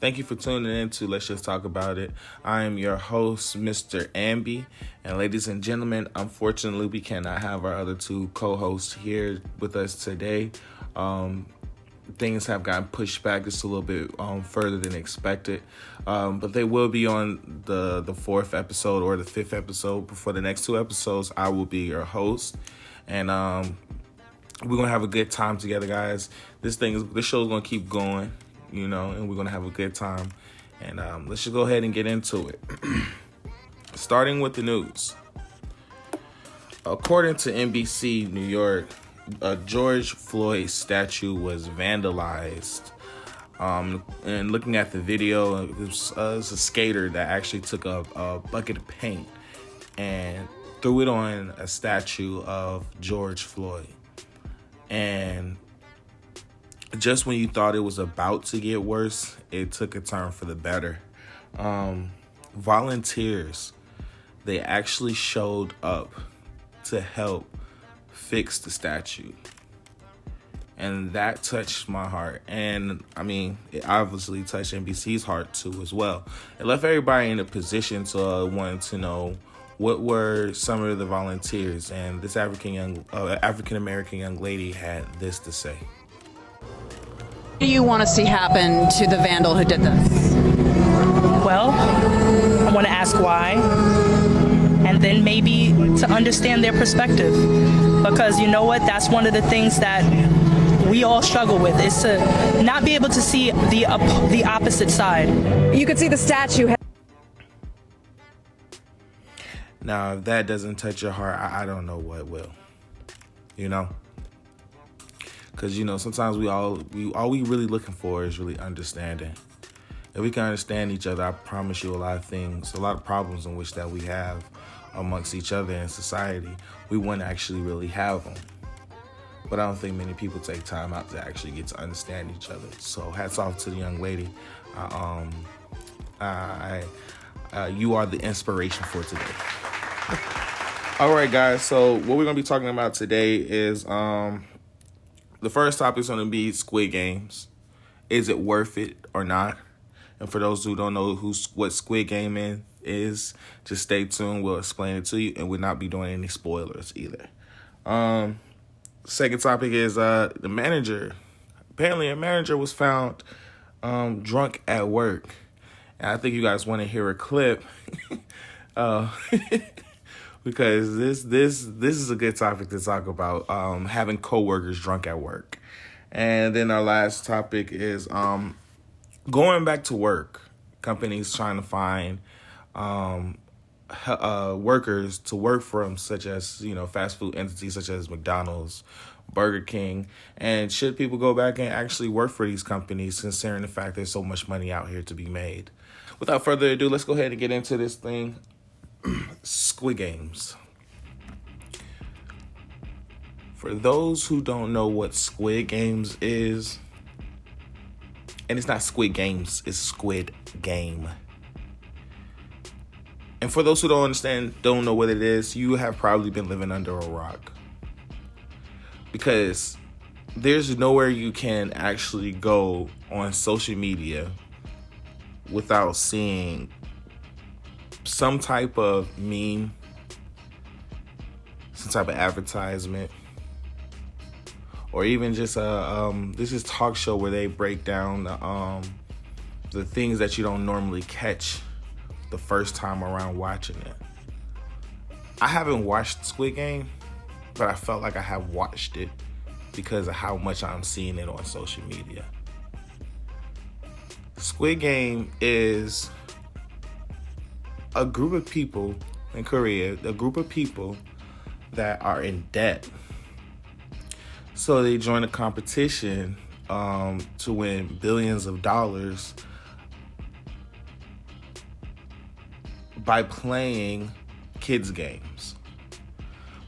Thank you for tuning in to Let's Just Talk About It. I am your host, Mr. Amby. And ladies and gentlemen, unfortunately, we cannot have our other two co-hosts here with us today. Things have gotten pushed back just a little bit further than expected. But they will be on the fourth episode or the fifth episode. For the next two episodes, I will be your host. And we're going to have a good time together, guys. This show is going to keep going, and we're going to have a good time. And let's just go ahead and get into it. Starting with the news. According to NBC New York, a George Floyd statue was vandalized. And looking at the video, it was a skater that actually took a bucket of paint and threw it on a statue of George Floyd. And just when you thought it was about to get worse, it took a turn for the better. Volunteers, they actually showed up to help fix the statue. And that touched my heart. And I mean, it obviously touched NBC's heart too as well. It left everybody in a position to want to know what were some of the volunteers. And this African-American young lady had this to say. What do you want to see happen to the vandal who did this? Well, I want to ask why, and then maybe to understand their perspective. Because you know what? That's one of the things that we all struggle with, is to not be able to see the opposite side. You could see the statue. Now, if that doesn't touch your heart, I don't know what will. Because, sometimes all we really looking for is really understanding. If we can understand each other, I promise you a lot of things, a lot of problems in which that we have amongst each other in society, we wouldn't actually really have them. But I don't think many people take time out to actually get to understand each other. So hats off to the young lady. You are the inspiration for today. All right, guys. So what we're going to be talking about today is the first topic is going to be Squid Games. Is it worth it or not? And for those who don't know what Squid Game is, just stay tuned. We'll explain it to you, and we'll not be doing any spoilers either. Second topic is the manager. Apparently, a manager was found drunk at work. And I think you guys want to hear a clip because this is a good topic to talk about, having coworkers drunk at work. And then our last topic is going back to work. Companies trying to find workers to work for them, such as, fast food entities such as McDonald's, Burger King. And should people go back and actually work for these companies, considering the fact there's so much money out here to be made? Without further ado, let's go ahead and get into this thing. Squid Games. For those who don't know what Squid Games is, and it's not Squid Games, it's Squid Game. And for those who don't know what it is, you have probably been living under a rock. Because there's nowhere you can actually go on social media without seeing some type of meme, some type of advertisement, or even just this is talk show where they break down the things that you don't normally catch the first time around watching it. I haven't watched Squid Game, but I felt like I have watched it because of how much I'm seeing it on social media. Squid Game is a group of people in Korea, a group of people that are in debt. So they join a competition to win billions of dollars by playing kids games.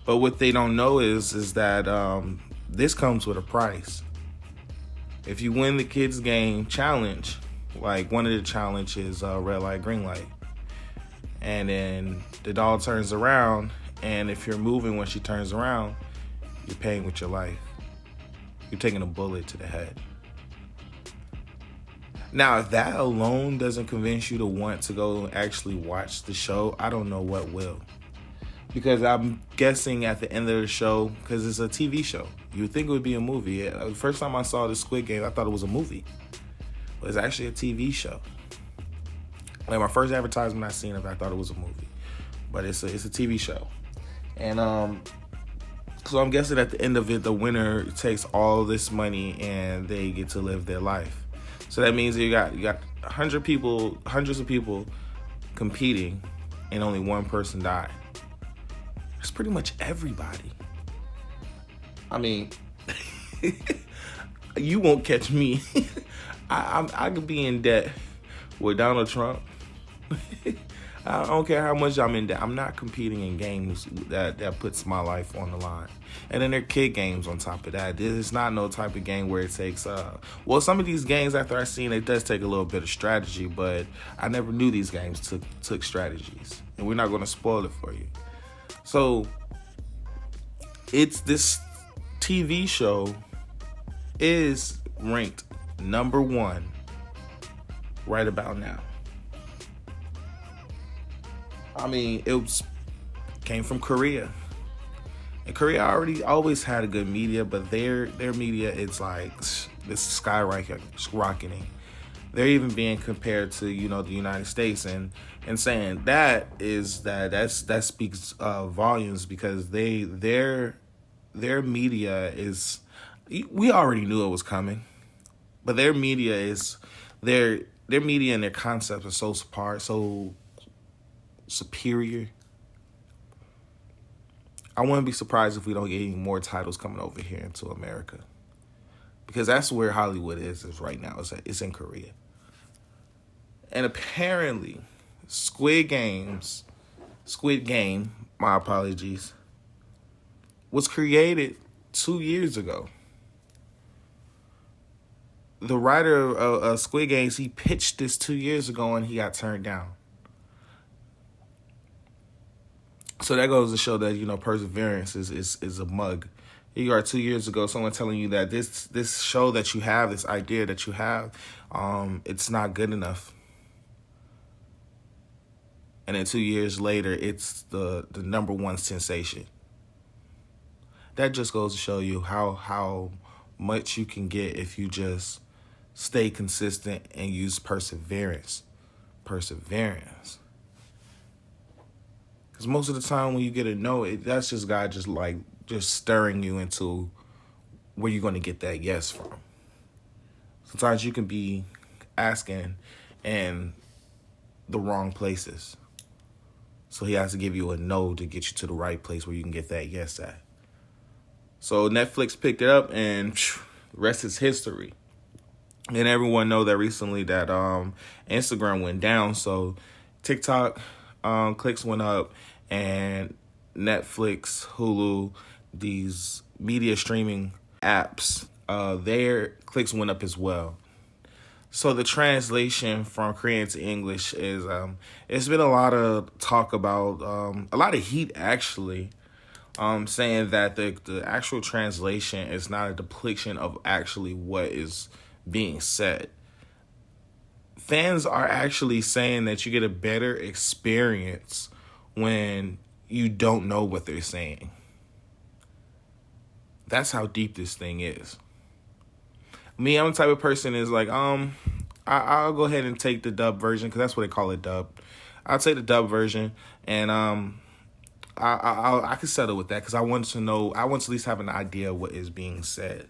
But what they don't know is that this comes with a price. If you win the kids game challenge, like one of the challenges, red light, green light, and then the doll turns around, and if you're moving when she turns around, you're paying with your life. You're taking a bullet to the head. Now, if that alone doesn't convince you to want to go actually watch the show, I don't know what will. Because I'm guessing at the end of the show, because it's a TV show, you would think it would be a movie. The first time I saw the Squid Game, I thought it was a movie. But it's actually a TV show. Like my first advertisement I seen of it, I thought it was a movie. But it's a TV show. And so I'm guessing at the end of it, the winner takes all this money and they get to live their life. So that means you got hundreds of people competing, and only one person died. That's pretty much everybody. I mean, you won't catch me. I could be in debt with Donald Trump. I don't care how much I'm in debt. I'm not competing in games that puts my life on the line. And then there are kid games on top of that. It's not no type of game where it takes, well, some of these games after I seen it does take a little bit of strategy, but I never knew these games took strategies. And we're not going to spoil it for you. So, it's this TV show is ranked number 1 right about now. I mean, came from Korea. And Korea always had a good media, but their media, it's like, it's skyrocketing. They're even being compared to, the United States, and saying that speaks volumes, because their media is, we already knew it was coming, but their media is, their media and their concepts are so superior. I wouldn't be surprised if we don't get any more titles coming over here into America, because that's where Hollywood is right now. It's in Korea. And apparently, Squid Game, my apologies, was created 2 years ago. The writer of Squid Games, he pitched this 2 years ago and he got turned down. So that goes to show that, perseverance is a mug. Here you are 2 years ago, someone telling you that this show that you have, this idea that you have, it's not good enough. And then 2 years later, it's the number 1 sensation. That just goes to show you how much you can get if you just stay consistent and use perseverance. Perseverance. Because most of the time when you get a no, that's just God just stirring you into where you're going to get that yes from. Sometimes you can be asking in the wrong places. So he has to give you a no to get you to the right place where you can get that yes at. So Netflix picked it up, and the rest is history. And everyone know that recently that Instagram went down. So TikTok clicks went up, and Netflix, Hulu, these media streaming apps, their clicks went up as well. So the translation from Korean to English is, it's been a lot of talk about, a lot of heat actually, saying that the actual translation is not a depiction of actually what is being said. Fans are actually saying that you get a better experience when you don't know what they're saying. That's how deep this thing is. Me, I'm the type of person is like, I'll go ahead and take the dub version, because that's what they call it, dub. I'll take the dub version, and I can settle with that, because I want to at least have an idea of what is being said.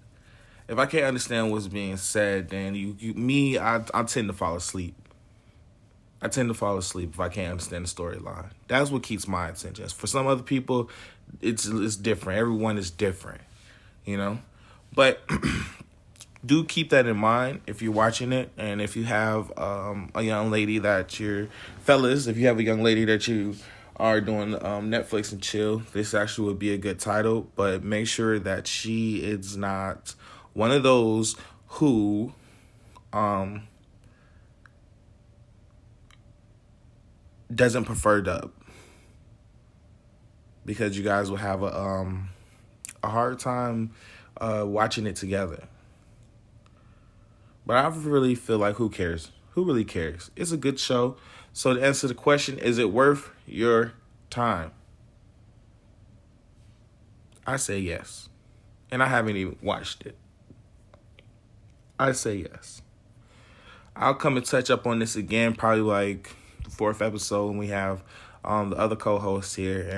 If I can't understand what's being said, then I tend to fall asleep. I tend to fall asleep if I can't understand the storyline. That's what keeps my attention. For some other people, it's different. Everyone is different, But do keep that in mind if you're watching it, and if you have a young lady that if you have a young lady that you are doing Netflix and chill, this actually would be a good title. But make sure that she is not one of those who doesn't prefer dub, because you guys will have a hard time watching it together. But I really feel like who cares? Who really cares? It's a good show. So to answer the question, is it worth your time? I say yes. And I haven't even watched it. I say yes. I'll come and touch up on this again, probably like the 4th episode when we have the other co-hosts here,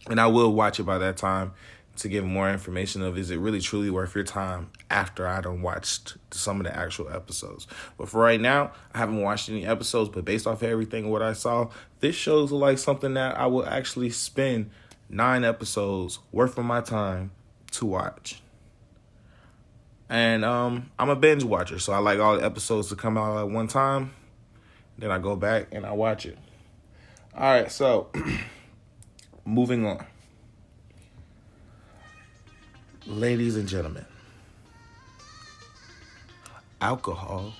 and I will watch it by that time to give more information of is it really truly worth your time after I done watched some of the actual episodes. But for right now, I haven't watched any episodes, but based off of everything what I saw, this shows like something that I will actually spend 9 episodes worth of my time to watch. And I'm a binge watcher, so I like all the episodes to come out at one time. Then I go back and I watch it. All right, so moving on. Ladies and gentlemen, alcohol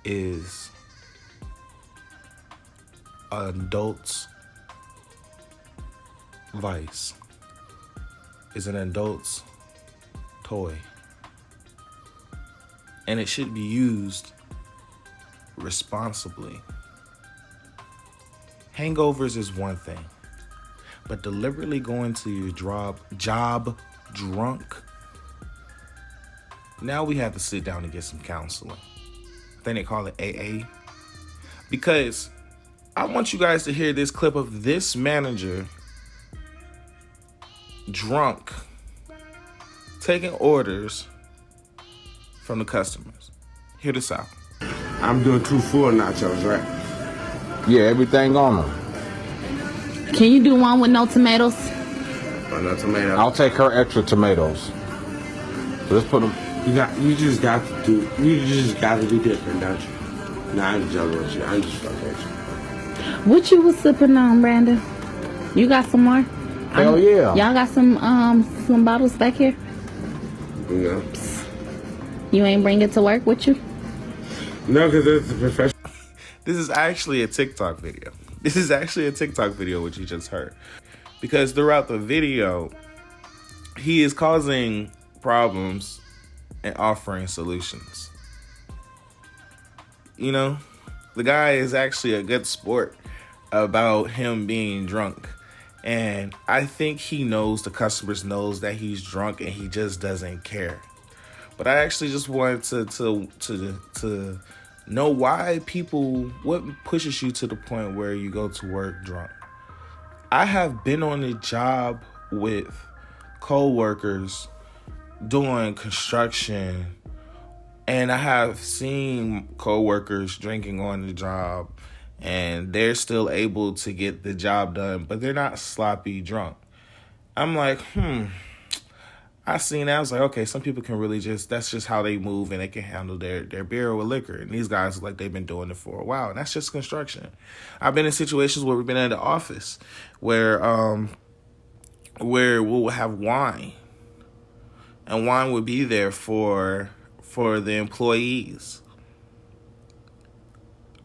is an adult's vice. Is an adult's toy. And it should be used responsibly. Hangovers is one thing, but deliberately going to your job drunk, now we have to sit down and get some counseling. I think they call it AA. Because I want you guys to hear this clip of this manager drunk taking orders from the customers. Hear this out. I'm doing 2 full nachos, right? Yeah, everything on them. Can you do one with no tomatoes? Oh, no tomato. I'll take her extra tomatoes. So let's put them. You just got to be different, don't you? Nah, I'm joking with you. I'm just fucking with you. What you was sipping on, Brandon? You got some more? Hell yeah. Y'all got some bottles back here? No. You ain't bring it to work with you? No, because it's a professional. This is actually a TikTok video. What you just heard. Because throughout the video, he is causing problems and offering solutions. You know, the guy is actually a good sport about him being drunk. And I think he knows, the customers knows that he's drunk and he just doesn't care. But I actually just wanted to know why people, what pushes you to the point where you go to work drunk. I have been on a job with co-workers doing construction, and I have seen co-workers drinking on the job, and they're still able to get the job done, but they're not sloppy drunk. I'm like, I seen that. I was like, okay, some people can really that's just how they move, and they can handle their beer with liquor. And these guys look like they've been doing it for a while, and that's just construction. I've been in situations where we've been in the office where we'll have wine, and wine would be there for the employees.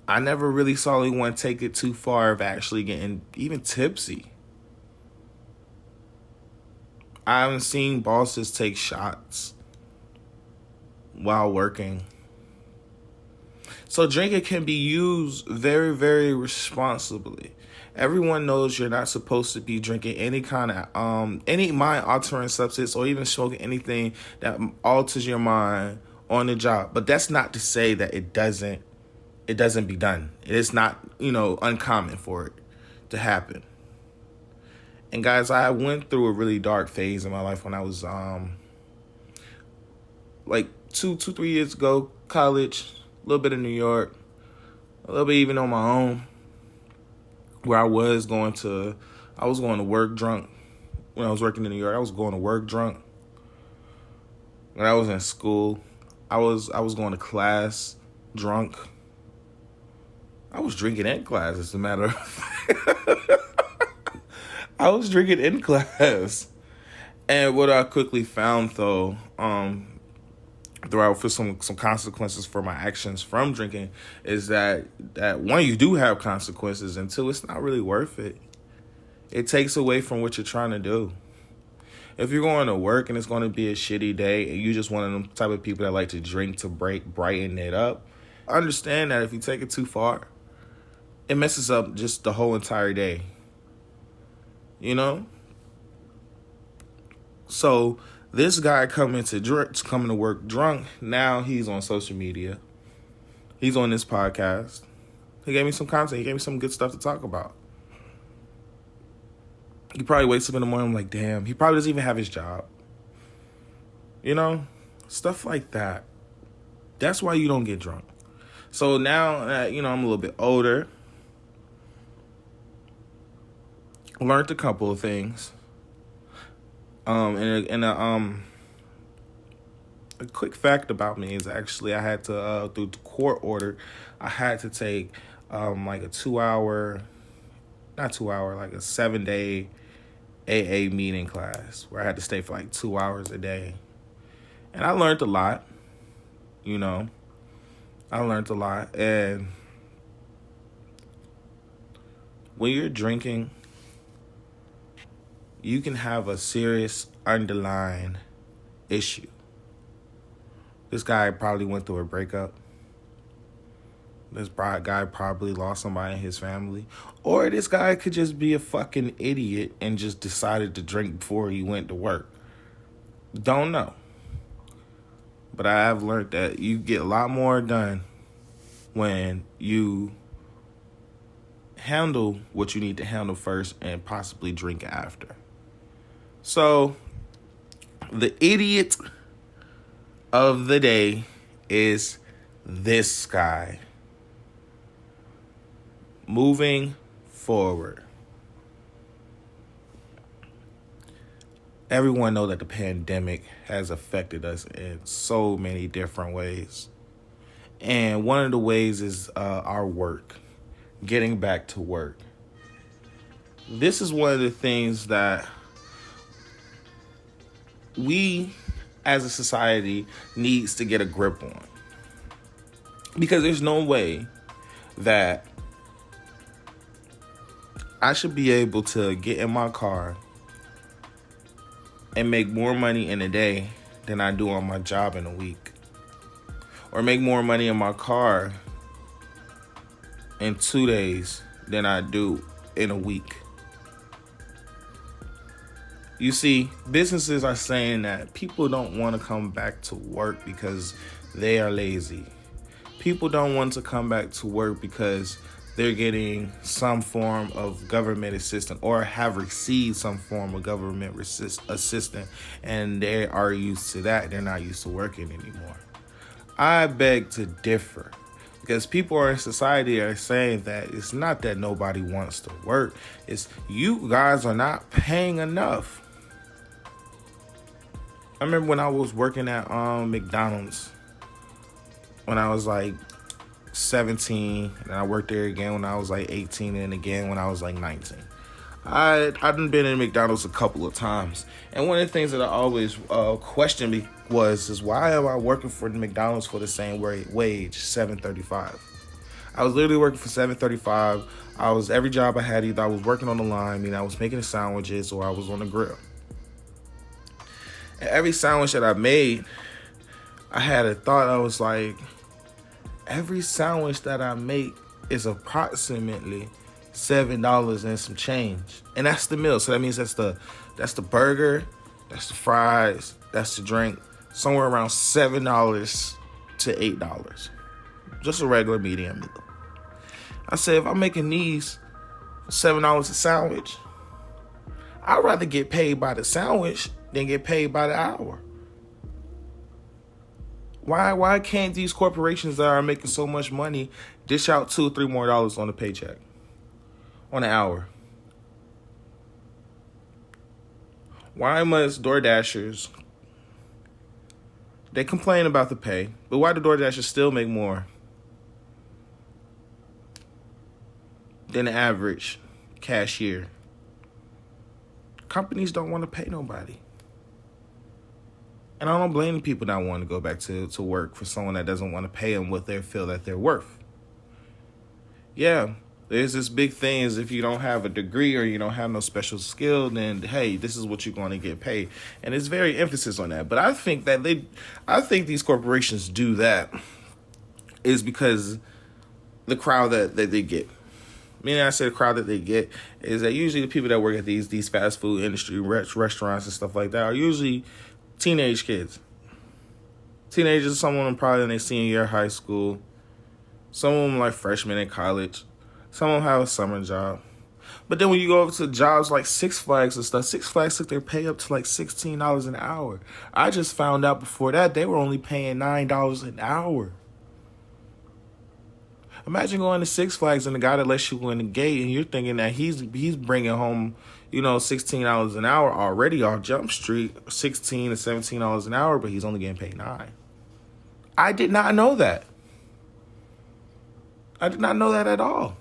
I never really saw anyone take it too far of actually getting even tipsy. I haven't seen bosses take shots while working. So drinking can be used very, very responsibly. Everyone knows you're not supposed to be drinking any kind of any mind-altering substance or even smoking anything that alters your mind on the job. But that's not to say that it doesn't be done. It's not, uncommon for it to happen. And guys, I went through a really dark phase in my life when I was like 3 years ago, college, a little bit in New York, a little bit even on my own, where I was going to work drunk. When I was working in New York, I was going to work drunk. When I was in school, I was going to class drunk. I was drinking in class, as a matter of fact. I was drinking in class. And what I quickly found, though, throughout for some consequences for my actions from drinking, is that one, you do have consequences, and two, it's not really worth it. It takes away from what you're trying to do. If you're going to work and it's going to be a shitty day and you just one of them type of people that like to drink to brighten it up, understand that if you take it too far, it messes up just the whole entire day. You know? So this guy coming to work drunk, now he's on social media. He's on this podcast. He gave me some content. He gave me some good stuff to talk about. He probably wakes up in the morning, I'm like, damn, he probably doesn't even have his job. You know? Stuff like that. That's why you don't get drunk. So now that, I'm a little bit older, learned a couple of things. A quick fact about me is actually I had to, through the court order, I had to take like a 7-day AA meeting class where I had to stay for like 2 hours a day. And I learned a lot, I learned a lot. And when you're drinking, you can have a serious underlying issue. This guy probably went through a breakup. This guy probably lost somebody in his family. Or this guy could just be a fucking idiot and just decided to drink before he went to work. Don't know. But I have learned that you get a lot more done when you handle what you need to handle first and possibly drink after. So, the idiot of the day is this guy. Moving forward. Everyone knows that the pandemic has affected us in so many different ways. And one of the ways is our work. Getting back to work. This is one of the things that we as a society needs to get a grip on. Because there's no way that I should be able to get in my car and make more money in a day than I do on my job in a week. Or make more money in my car in 2 days than I do in a week. You see, businesses are saying that people don't want to come back to work because they are lazy. People don't want to come back to work because they're getting some form of government assistance or have received some form of government assistance, and they are used to that. They're not used to working anymore. I beg to differ, because people in society are saying that it's not that nobody wants to work. It's you guys are not paying enough. I remember when I was working at McDonald's when I was like 17, and I worked there again when I was like 18, and again when I was like 19. I'd been in McDonald's a couple of times, and one of the things that I always questioned was why am I working for McDonald's for the same wage, $7.35? I was literally working for $7.35. Every job I had, either I was working on the line, I was making the sandwiches, or I was on the grill. And every sandwich that I made, I had a thought. I was like, every sandwich that I make is approximately $7 and some change. And that's the meal. So that means that's the burger, that's the fries, that's the drink. Somewhere around $7 to $8. Just a regular medium meal. I said, if I'm making these for $7 a sandwich, I'd rather get paid by the sandwich than get paid by the hour. Why can't these corporations that are making so much money dish out $2 or $3 more on the paycheck, on an hour? Why must DoorDashers, they complain about the pay, but why do DoorDashers still make more than the average cashier? Companies don't want to pay nobody. And I don't blame people that want to go back to work for someone that doesn't want to pay them what they feel that they're worth. Yeah, There's this big thing is if you don't have a degree or you don't have no special skill, then hey, this is what you're going to get paid. And it's very emphasis on that. But I think these corporations do that is because the crowd that they get. Meaning I say the crowd that they get is that usually the people that work at these fast food industry restaurants and stuff like that are usually teenage kids. Teenagers, some of them probably in their senior year of high school. Some of them like freshmen in college. Some of them have a summer job. But then when you go over to jobs like Six Flags and stuff, Six Flags took their pay up to like $16 an hour. I just found out before that they were only paying $9 an hour. Imagine going to Six Flags and the guy that lets you in the gate and you're thinking that he's bringing home, $16 an hour already off Jump Street, $16 to $17 an hour, but he's only getting paid $9. I did not know that. I did not know that at all.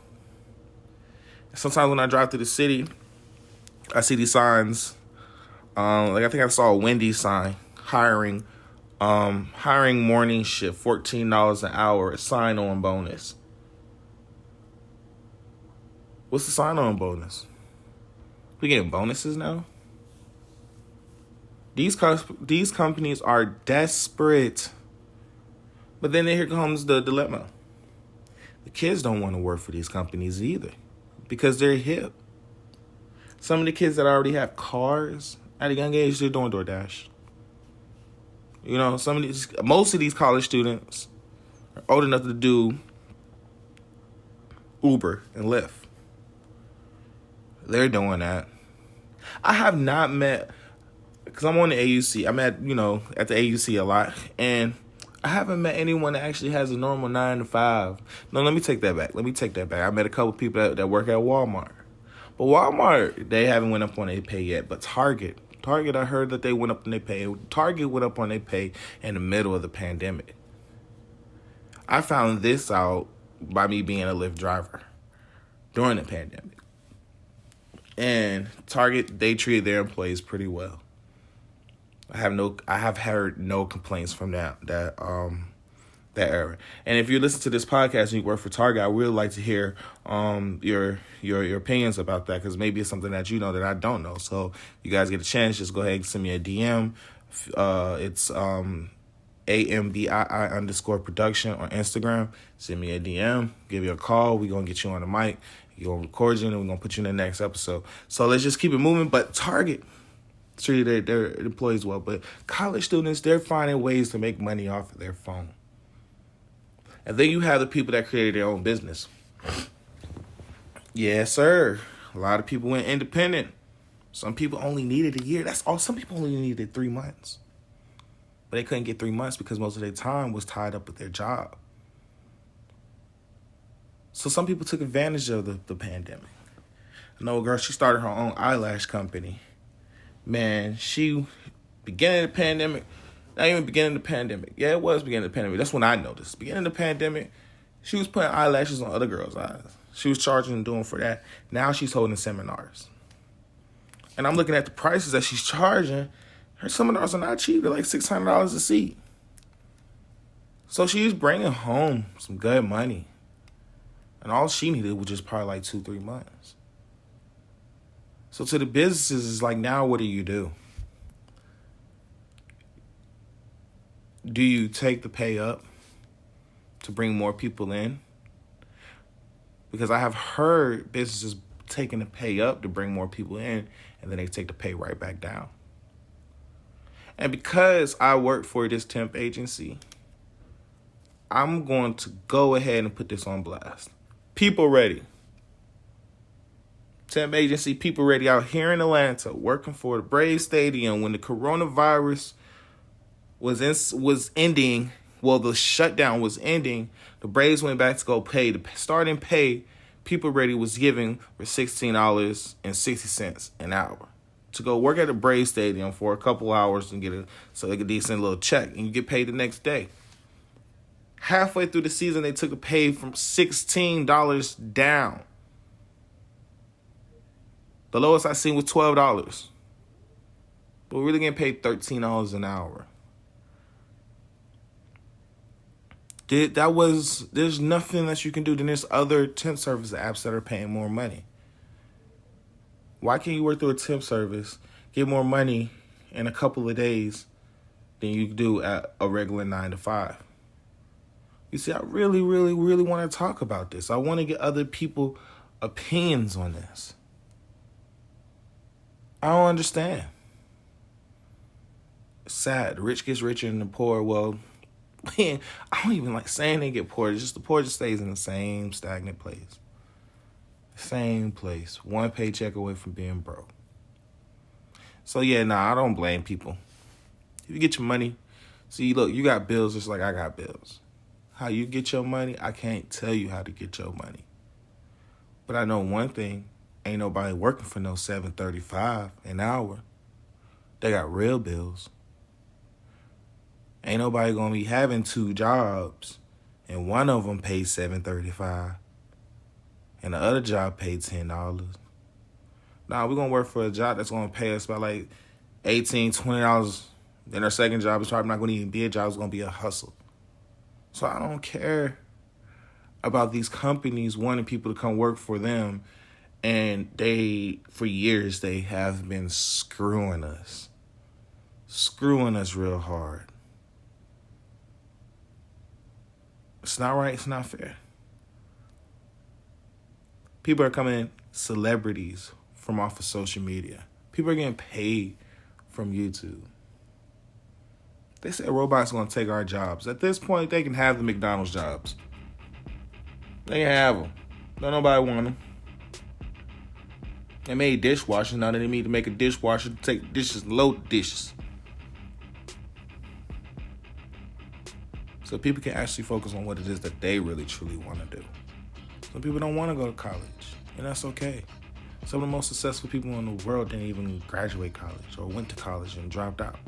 Sometimes when I drive through the city, I see these signs. I think I saw a Wendy's sign hiring morning shift, $14 an hour, a sign-on bonus. What's the sign-on bonus? We getting bonuses now? These companies are desperate. But then here comes the dilemma. The kids don't want to work for these companies either because they're hip. Some of the kids that already have cars at a young age, they're doing DoorDash. Most of these college students are old enough to do Uber and Lyft. They're doing that. I have not met, because I'm on the AUC. I'm at the AUC a lot, and I haven't met anyone that actually has a normal 9 to 5. No, let me take that back. I met a couple people that work at Walmart. But Walmart, they haven't went up on their pay yet. But Target, I heard that they went up on their pay. Target went up on their pay in the middle of the pandemic. I found this out by me being a Lyft driver during the pandemic. And Target, they treated their employees pretty well. I have heard no complaints from that era. And if you listen to this podcast and you work for Target, I would really like to hear your opinions about that, because maybe it's something that you know that I don't know. So you guys get a chance, just go ahead and send me a DM. It's AMBII_production on Instagram. Send me a DM, give you a call. We're going to get you on the mic. We're going to record you, and we're going to put you in the next episode. So let's just keep it moving. But Target treated their employees well. But college students, they're finding ways to make money off of their phone. And then you have the people that created their own business. Yes, sir. A lot of people went independent. Some people only needed a year. That's all. Some people only needed 3 months. But they couldn't get 3 months because most of their time was tied up with their job. So some people took advantage of the pandemic. I know a girl, she started her own eyelash company. Man, she, beginning of the pandemic, not even beginning of the pandemic. Yeah, it was beginning of the pandemic. That's when I noticed. Beginning of the pandemic, she was putting eyelashes on other girls' eyes. She was charging and doing for that. Now she's holding seminars. And I'm looking at the prices that she's charging. Her seminars are not cheap. They're like $600 a seat. So she's bringing home some good money. And all she needed was just probably like 2-3 months. So to the businesses, it's like, now what do? Do you take the pay up to bring more people in? Because I have heard businesses taking the pay up to bring more people in, and then they take the pay right back down. And because I work for this temp agency, I'm going to go ahead and put this on blast. People ready. Temp agency, people ready out here in Atlanta, working for the Braves Stadium when the coronavirus was ending. Well, the shutdown was ending. The Braves went back to go pay. The starting pay, People Ready was giving for $16.60 an hour to go work at the Braves Stadium for a couple hours and get a decent little check, and you get paid the next day. Halfway through the season, they took the pay from $16 down. The lowest I seen was $12. But we're really getting paid $13 an hour. There's nothing that you can do. Then there's other temp service apps that are paying more money. Why can't you work through a temp service, get more money in a couple of days than you do at a regular 9 to 5? You see, I really, really, really want to talk about this. I want to get other people's opinions on this. I don't understand. It's sad. The rich gets richer and the poor, well, man, I don't even like saying they get poor. It's just the poor just stays in the same stagnant place. Same place. One paycheck away from being broke. So yeah, I don't blame people. If you get your money, see, look, you got bills just like I got bills. How you get your money, I can't tell you how to get your money. But I know one thing, ain't nobody working for no $7.35 an hour. They got real bills. Ain't nobody gonna be having 2 jobs and one of them pays $7.35 and the other job paid $10. Nah, we're gonna work for a job that's gonna pay us about like $18, $20. Then our second job is probably not gonna even be a job, it's gonna be a hustle. So I don't care about these companies wanting people to come work for them, and for years, they have been screwing us real hard. It's not right, it's not fair. People are coming celebrities from off of social media. People are getting paid from YouTube. They said robots are going to take our jobs. At this point, they can have the McDonald's jobs. They can have them. Don't nobody want them. They made dishwashers. Now they need to make a dishwasher to take dishes and load dishes. So people can actually focus on what it is that they really, truly want to do. Some people don't want to go to college, and that's okay. Some of the most successful people in the world didn't even graduate college or went to college and dropped out.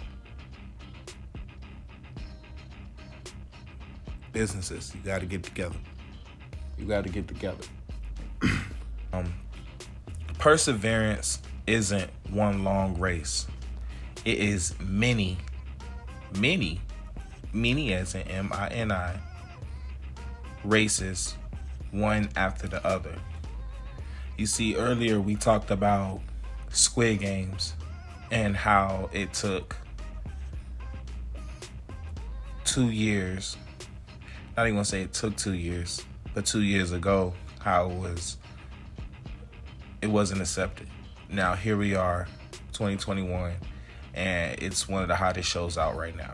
Businesses, you got to get together. Perseverance isn't one long race. It is many as in M-I-N-I, races, one after the other. You see, earlier we talked about Squid Games and how it took 2 years. Not even gonna say it took 2 years, but 2 years ago, how it wasn't accepted. Now here we are, 2021, and it's one of the hottest shows out right now.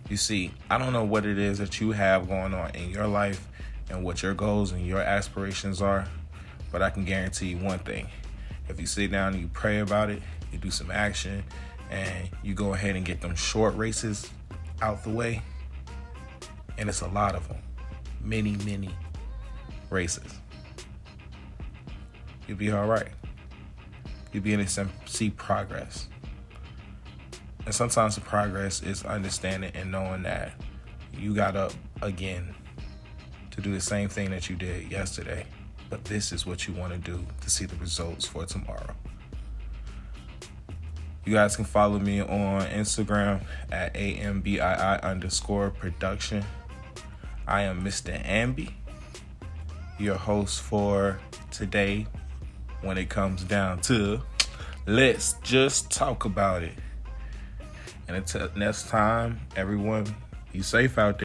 You see, I don't know what it is that you have going on in your life and what your goals and your aspirations are, but I can guarantee you one thing. If you sit down and you pray about it, you do some action, and you go ahead and get them short races out the way, and it's a lot of them, many races, you'll be all right. You'll be able to see progress. And sometimes the progress is understanding and knowing that you got up again to do the same thing that you did yesterday, but this is what you want to do to see the results for tomorrow. You guys can follow me on Instagram at AMBII_production. I am Mr. Ambi, your host for today when it comes down to let's just talk about it. And until next time, everyone, be safe out there.